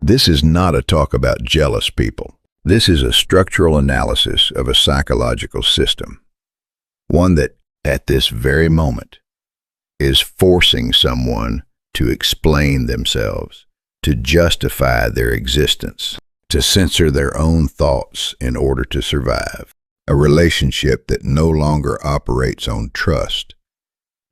This is not a talk about jealous people. This is a structural analysis of a psychological system, one that, at this very moment, is forcing someone to explain themselves, to justify their existence, to censor their own thoughts in order to survive. A relationship that no longer operates on trust,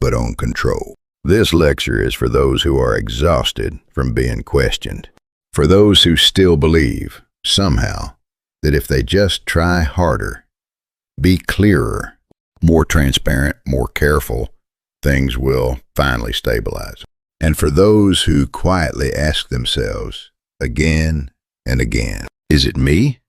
but on control. This lecture is for those who are exhausted from being questioned. For those who still believe, somehow, that if they just try harder, be clearer, more transparent, more careful, things will finally stabilize. And for those who quietly ask themselves again and again, is it me?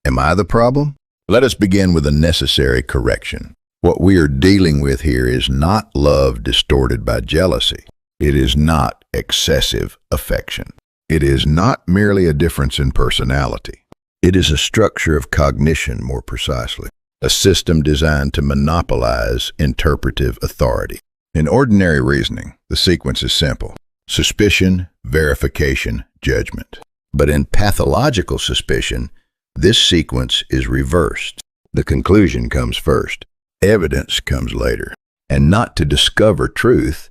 Am I the problem? Let us begin with a necessary correction. What we are dealing with here is not love distorted by jealousy. It is not excessive affection. It is not merely a difference in personality. It is a structure of cognition, more precisely, a system designed to monopolize interpretive authority. In ordinary reasoning, the sequence is simple: suspicion, verification, judgment. But in pathological suspicion, this sequence is reversed. The conclusion comes first. Evidence comes later. And not to discover truth,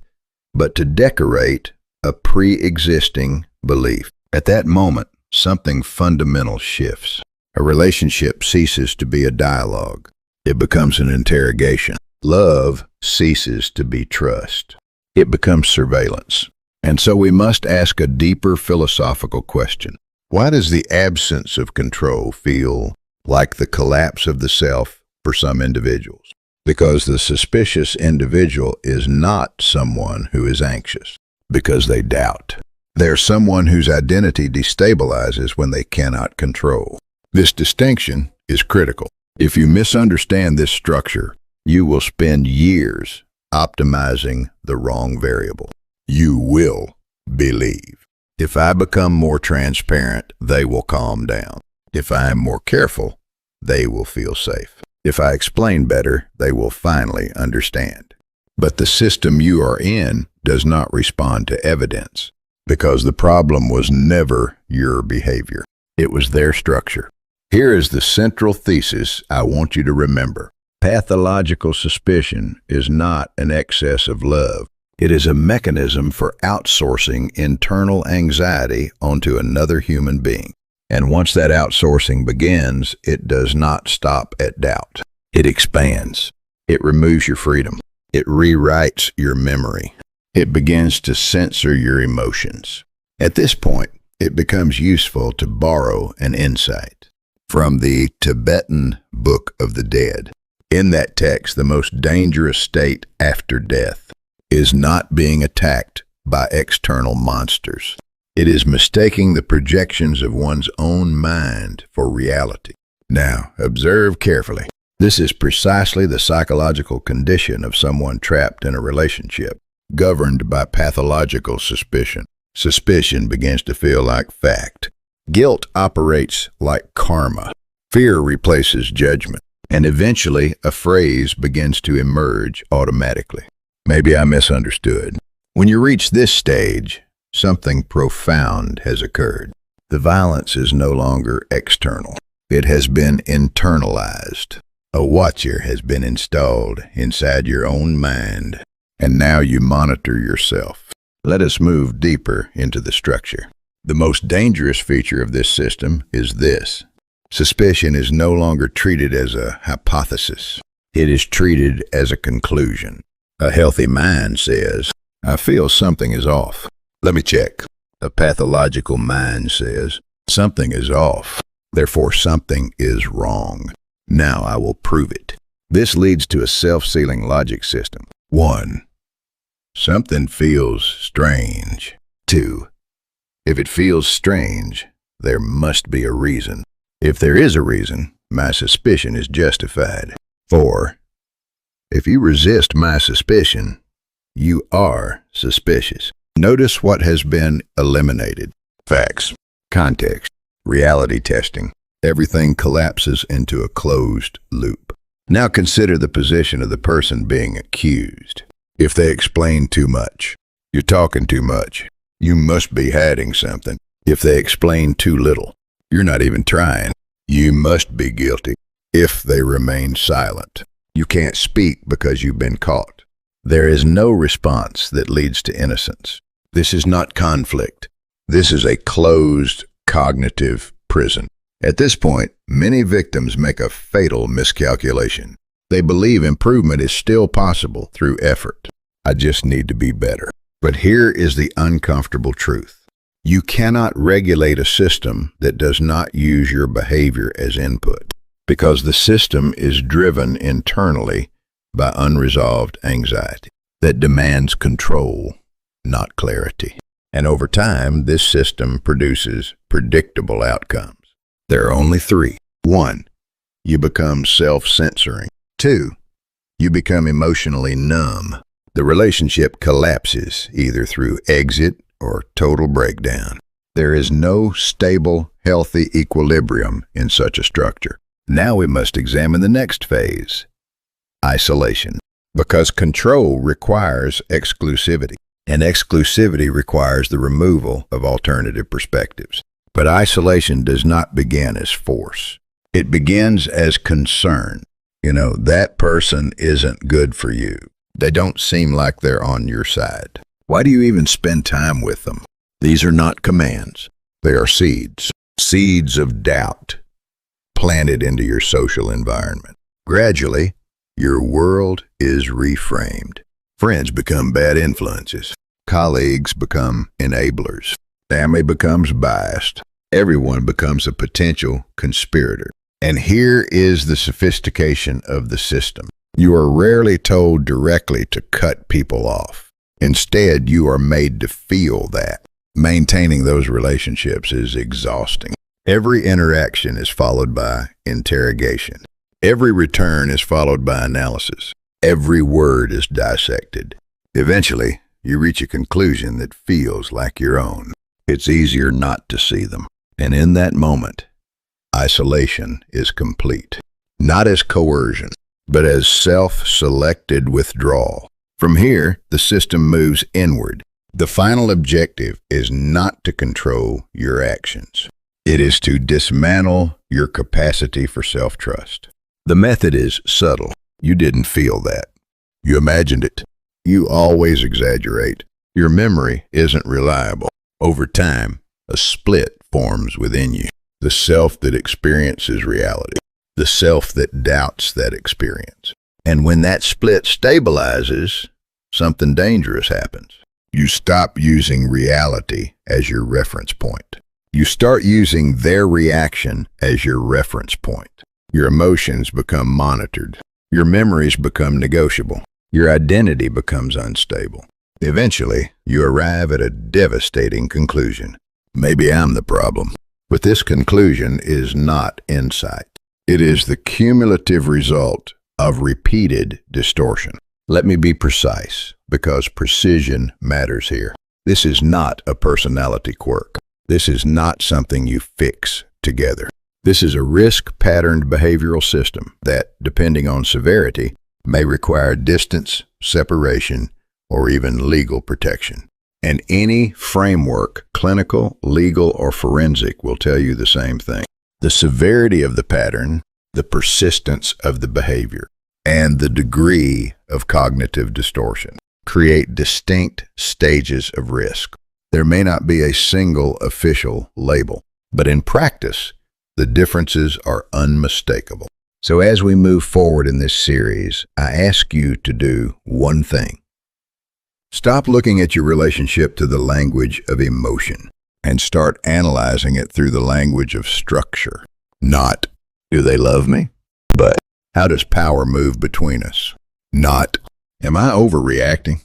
but to decorate a pre-existing belief. At that moment, something fundamental shifts. A relationship ceases to be a dialogue. It becomes an interrogation. Love ceases to be trust. It becomes surveillance. And so we must ask a deeper philosophical question. Why does the absence of control feel like the collapse of the self for some individuals? Because the suspicious individual is not someone who is anxious, because they doubt. They're someone whose identity destabilizes when they cannot control. This distinction is critical. If you misunderstand this structure, you will spend years optimizing the wrong variable. You will believe. If I become more transparent, they will calm down. If I am more careful, they will feel safe. If I explain better, they will finally understand. But the system you are in does not respond to evidence, because the problem was never your behavior. It was their structure. Here is the central thesis I want you to remember. Pathological suspicion is not an excess of love. It is a mechanism for outsourcing internal anxiety onto another human being. And once that outsourcing begins, it does not stop at doubt. It expands. It removes your freedom. It rewrites your memory. It begins to censor your emotions. At this point, it becomes useful to borrow an insight from the Tibetan Book of the Dead. In that text, the most dangerous state after death is not being attacked by external monsters. It is mistaking the projections of one's own mind for reality. Now, observe carefully. This is precisely the psychological condition of someone trapped in a relationship, governed by pathological suspicion. Suspicion begins to feel like fact. Guilt operates like karma. Fear replaces judgment. And eventually, a phrase begins to emerge automatically. Maybe I misunderstood. When you reach this stage, something profound has occurred. The violence is no longer external. It has been internalized. A watcher has been installed inside your own mind, and now you monitor yourself. Let us move deeper into the structure. The most dangerous feature of this system is this. Suspicion is no longer treated as a hypothesis. It is treated as a conclusion. A healthy mind says, I feel something is off. Let me check. A pathological mind says, something is off. Therefore, something is wrong. Now I will prove it. This leads to a self-sealing logic system. 1. Something feels strange. 2. If it feels strange, there must be a reason. If there is a reason, my suspicion is justified. 4. If you resist my suspicion, you are suspicious. Notice what has been eliminated. Facts, context, reality testing. Everything collapses into a closed loop. Now consider the position of the person being accused. If they explain too much, you're talking too much, you must be hiding something, If they explain too little, you're not even trying. You must be guilty. If they remain silent, you can't speak because you've been caught. There is no response that leads to innocence. This is not conflict. This is a closed cognitive prison. At this point, many victims make a fatal miscalculation. They believe improvement is still possible through effort. I just need to be better. But here is the uncomfortable truth. You cannot regulate a system that does not use your behavior as input, because the system is driven internally by unresolved anxiety that demands control, not clarity. And over time, this system produces predictable outcomes. There are only three. 1, you become self-censoring. 2, you become emotionally numb. The relationship collapses either through exit or total breakdown. There is no stable, healthy equilibrium in such a structure. Now we must examine the next phase, isolation, because control requires exclusivity, and exclusivity requires the removal of alternative perspectives. But isolation does not begin as force. It begins as concern. That person isn't good for you. They don't seem like they're on your side. Why do you even spend time with them? These are not commands. They are seeds. Seeds of doubt planted into your social environment. Gradually, your world is reframed. Friends become bad influences. Colleagues become enablers. Family becomes biased. Everyone becomes a potential conspirator. And here is the sophistication of the system. You are rarely told directly to cut people off. Instead, you are made to feel that. Maintaining those relationships is exhausting. Every interaction is followed by interrogation. Every return is followed by analysis. Every word is dissected. Eventually, you reach a conclusion that feels like your own. It's easier not to see them. And in that moment, isolation is complete. Not as coercion, but as self-selected withdrawal. From here, the system moves inward. The final objective is not to control your actions. It is to dismantle your capacity for self-trust. The method is subtle. You didn't feel that. You imagined it. You always exaggerate. Your memory isn't reliable. Over time, a split forms within you. The self that experiences reality. The self that doubts that experience. And when that split stabilizes, something dangerous happens. You stop using reality as your reference point. You start using their reaction as your reference point. Your emotions become monitored. Your memories become negotiable. Your identity becomes unstable. Eventually, you arrive at a devastating conclusion. Maybe I'm the problem. But this conclusion is not insight. It is the cumulative result of repeated distortion. Let me be precise, because precision matters here. This is not a personality quirk. This is not something you fix together. This is a risk-patterned behavioral system that, depending on severity, may require distance, separation, or even legal protection. And any framework, clinical, legal, or forensic, will tell you the same thing. The severity of the pattern, the persistence of the behavior, and the degree of cognitive distortion create distinct stages of risk. There may not be a single official label, but in practice, the differences are unmistakable. So as we move forward in this series, I ask you to do one thing. Stop looking at your relationship to the language of emotion and start analyzing it through the language of structure. Not, do they love me? But, how does power move between us? Not, am I overreacting?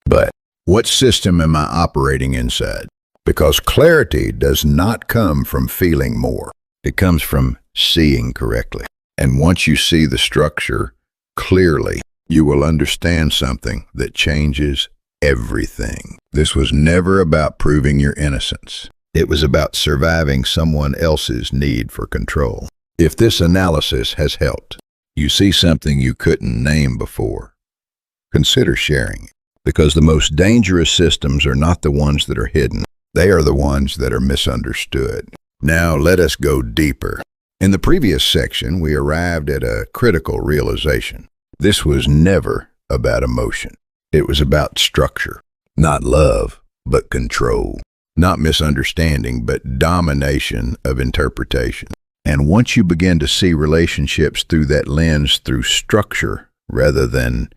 But, what system am I operating inside? Because clarity does not come from feeling more. It comes from seeing correctly. And once you see the structure clearly, you will understand something that changes everything. This was never about proving your innocence. It was about surviving someone else's need for control. If this analysis has helped, you see something you couldn't name before, consider sharing it. Because the most dangerous systems are not the ones that are hidden. They are the ones that are misunderstood. Now let us go deeper. In the previous section, we arrived at a critical realization. This was never about emotion. It was about structure. Not love, but control. Not misunderstanding, but domination of interpretation. And once you begin to see relationships through that lens, through structure rather than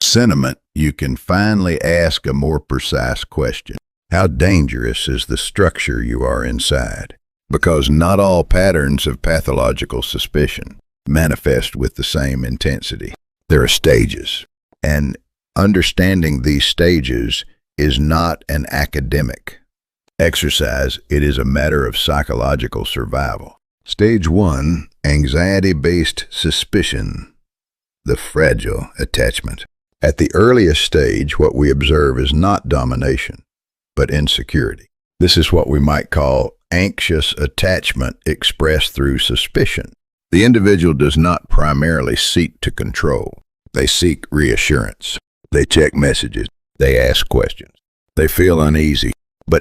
sentiment, you can finally ask a more precise question. How dangerous is the structure you are inside? Because not all patterns of pathological suspicion manifest with the same intensity. There are stages, and understanding these stages is not an academic exercise. It is a matter of psychological survival. Stage 1, anxiety-based suspicion, the fragile attachment. At the earliest stage, what we observe is not domination, but insecurity. This is what we might call anxious attachment expressed through suspicion. The individual does not primarily seek to control. They seek reassurance. They check messages. They ask questions. They feel uneasy.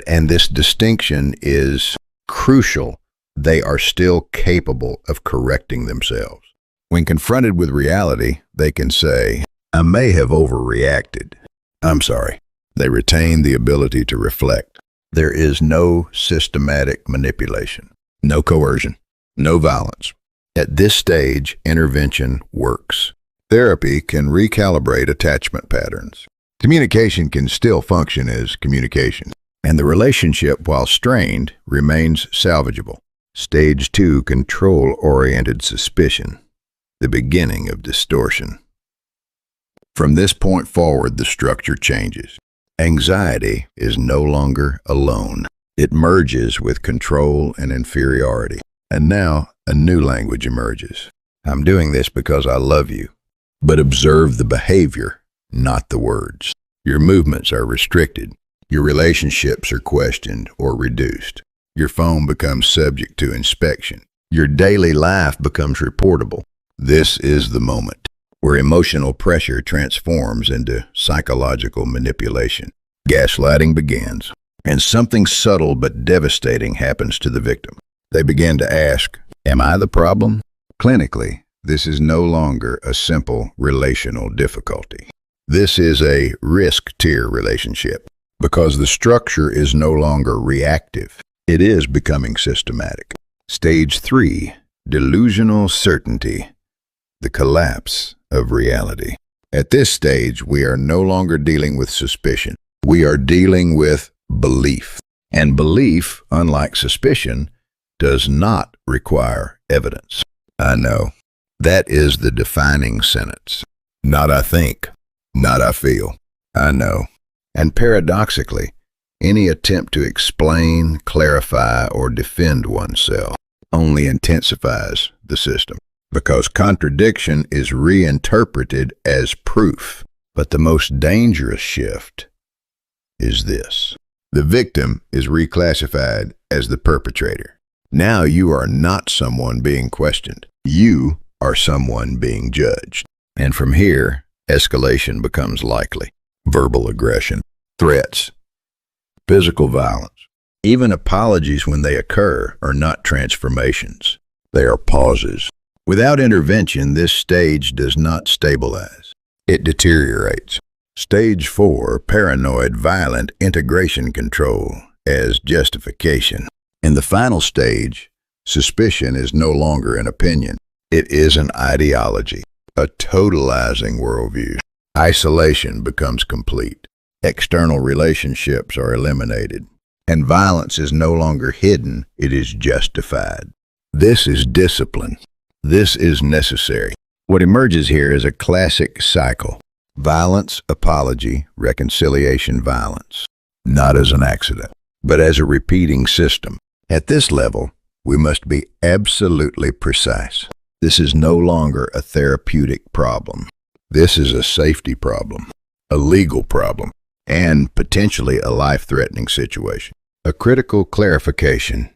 And this distinction is crucial. They are still capable of correcting themselves. When confronted with reality, they can say, I may have overreacted. I'm sorry. They retain the ability to reflect. There is no systematic manipulation, no coercion, no violence. At this stage, intervention works. Therapy can recalibrate attachment patterns. Communication can still function as communication, and the relationship, while strained, remains salvageable. Stage 2, control-oriented suspicion, the beginning of distortion. From this point forward, the structure changes. Anxiety is no longer alone. It merges with control and inferiority. And now a new language emerges. I'm doing this because I love you. But observe the behavior, not the words. Your movements are restricted. Your relationships are questioned or reduced. Your phone becomes subject to inspection. Your daily life becomes reportable. This is the moment where emotional pressure transforms into psychological manipulation. Gaslighting begins, and something subtle but devastating happens to the victim. They begin to ask, am I the problem? Clinically, this is no longer a simple relational difficulty. This is a risk-tier relationship, because the structure is no longer reactive. It is becoming systematic. Stage 3, delusional certainty, the collapse of reality. At this stage, we are no longer dealing with suspicion. We are dealing with belief. And belief, unlike suspicion, does not require evidence. I know. That is the defining sentence. Not I think, not I feel. I know. And paradoxically, any attempt to explain, clarify, or defend oneself only intensifies the system, because contradiction is reinterpreted as proof. But the most dangerous shift is this. The victim is reclassified as the perpetrator. Now you are not someone being questioned. You are someone being judged. And from here, escalation becomes likely. Verbal aggression, threats, physical violence. Even apologies when they occur are not transformations. They are pauses. Without intervention, this stage does not stabilize. It deteriorates. Stage 4, paranoid violent integration control as justification. In the final stage, suspicion is no longer an opinion. It is an ideology, a totalizing worldview. Isolation becomes complete. External relationships are eliminated. And violence is no longer hidden, it is justified. This is discipline. This is necessary. What emerges here is a classic cycle. Violence, apology, reconciliation, violence. Not as an accident, but as a repeating system. At this level, we must be absolutely precise. This is no longer a therapeutic problem. This is a safety problem, a legal problem, and potentially a life-threatening situation. A critical clarification.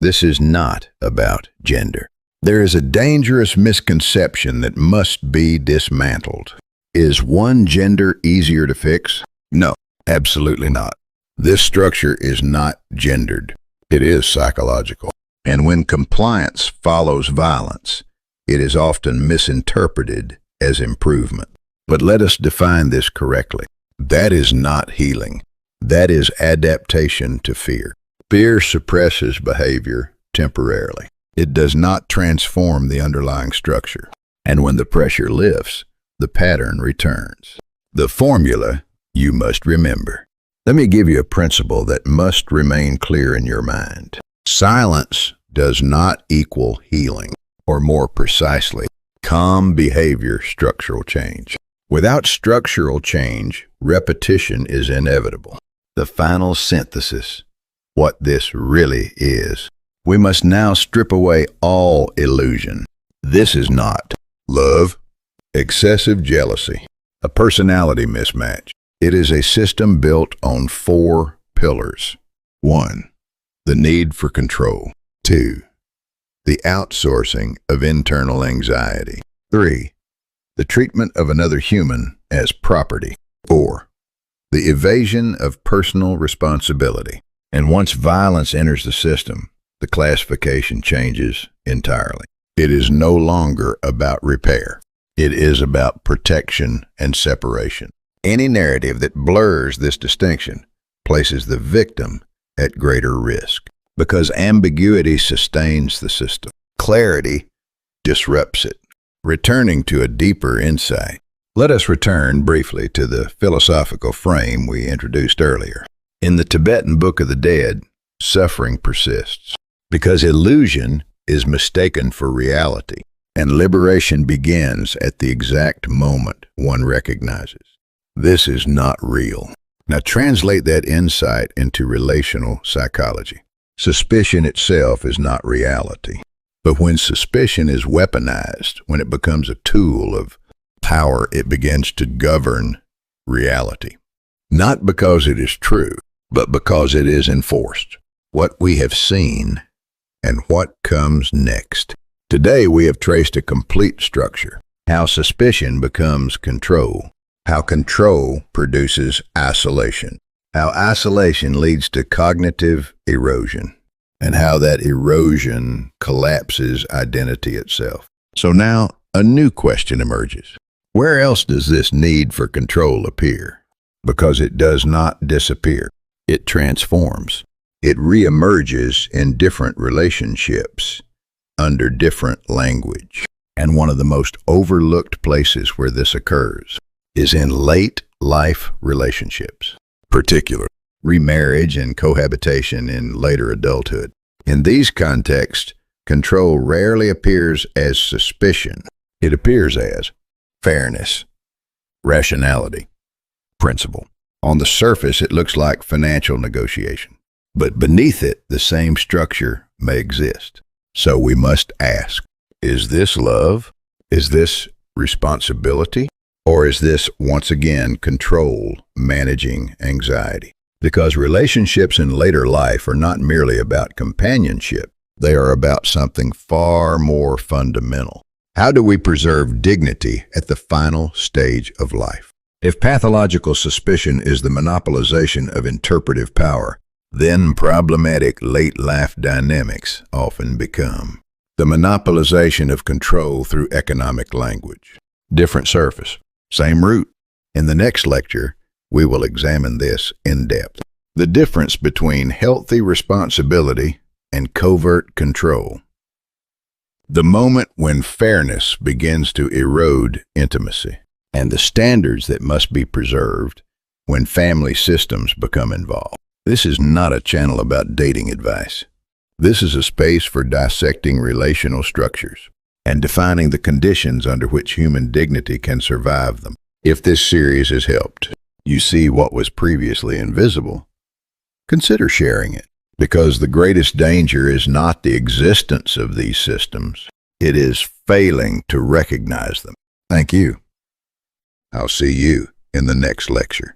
This is not about gender. There is a dangerous misconception that must be dismantled. Is one gender easier to fix? No, absolutely not. This structure is not gendered. It is psychological. And when compliance follows violence, it is often misinterpreted as improvement. But let us define this correctly. That is not healing. That is adaptation to fear. Fear suppresses behavior temporarily. It does not transform the underlying structure. And when the pressure lifts, the pattern returns. The formula you must remember. Let me give you a principle that must remain clear in your mind. Silence does not equal healing, or more precisely, calm behavior structural change. Without structural change, repetition is inevitable. The final synthesis, what this really is. We must now strip away all illusion. This is not love, excessive jealousy, a personality mismatch. It is a system built on 4 pillars. 1. The need for control. 2. The outsourcing of internal anxiety. 3. The treatment of another human as property. 4. The evasion of personal responsibility. And once violence enters the system, the classification changes entirely. It is no longer about repair. It is about protection and separation. Any narrative that blurs this distinction places the victim at greater risk, because ambiguity sustains the system. Clarity disrupts it. Returning to a deeper insight, let us return briefly to the philosophical frame we introduced earlier. In the Tibetan Book of the Dead, suffering persists, because illusion is mistaken for reality, and liberation begins at the exact moment one recognizes. This is not real. Now translate that insight into relational psychology. Suspicion itself is not reality. But when suspicion is weaponized, when it becomes a tool of power, it begins to govern reality. Not because it is true, but because it is enforced. What we have seen and what comes next. Today we have traced a complete structure. How suspicion becomes control. How control produces isolation. How isolation leads to cognitive erosion. And how that erosion collapses identity itself. So now a new question emerges. Where else does this need for control appear? Because it does not disappear. It transforms. It reemerges in different relationships under different language. And one of the most overlooked places where this occurs is in late life relationships, particularly remarriage and cohabitation in later adulthood. In these contexts, control rarely appears as suspicion. It appears as fairness, rationality, principle. On the surface, it looks like financial negotiation, but beneath it, the same structure may exist. So we must ask, is this love? Is this responsibility? Or is this, once again, control managing anxiety? Because relationships in later life are not merely about companionship. They are about something far more fundamental. How do we preserve dignity at the final stage of life? If pathological suspicion is the monopolization of interpretive power, then problematic late life dynamics often become the monopolization of control through economic language. Different surface, same root. In the next lecture, we will examine this in depth. The difference between healthy responsibility and covert control. The moment when fairness begins to erode intimacy, and the standards that must be preserved when family systems become involved. This is not a channel about dating advice. This is a space for dissecting relational structures and defining the conditions under which human dignity can survive them. If this series has helped you see what was previously invisible, consider sharing it, because the greatest danger is not the existence of these systems. It is failing to recognize them. Thank you. I'll see you in the next lecture.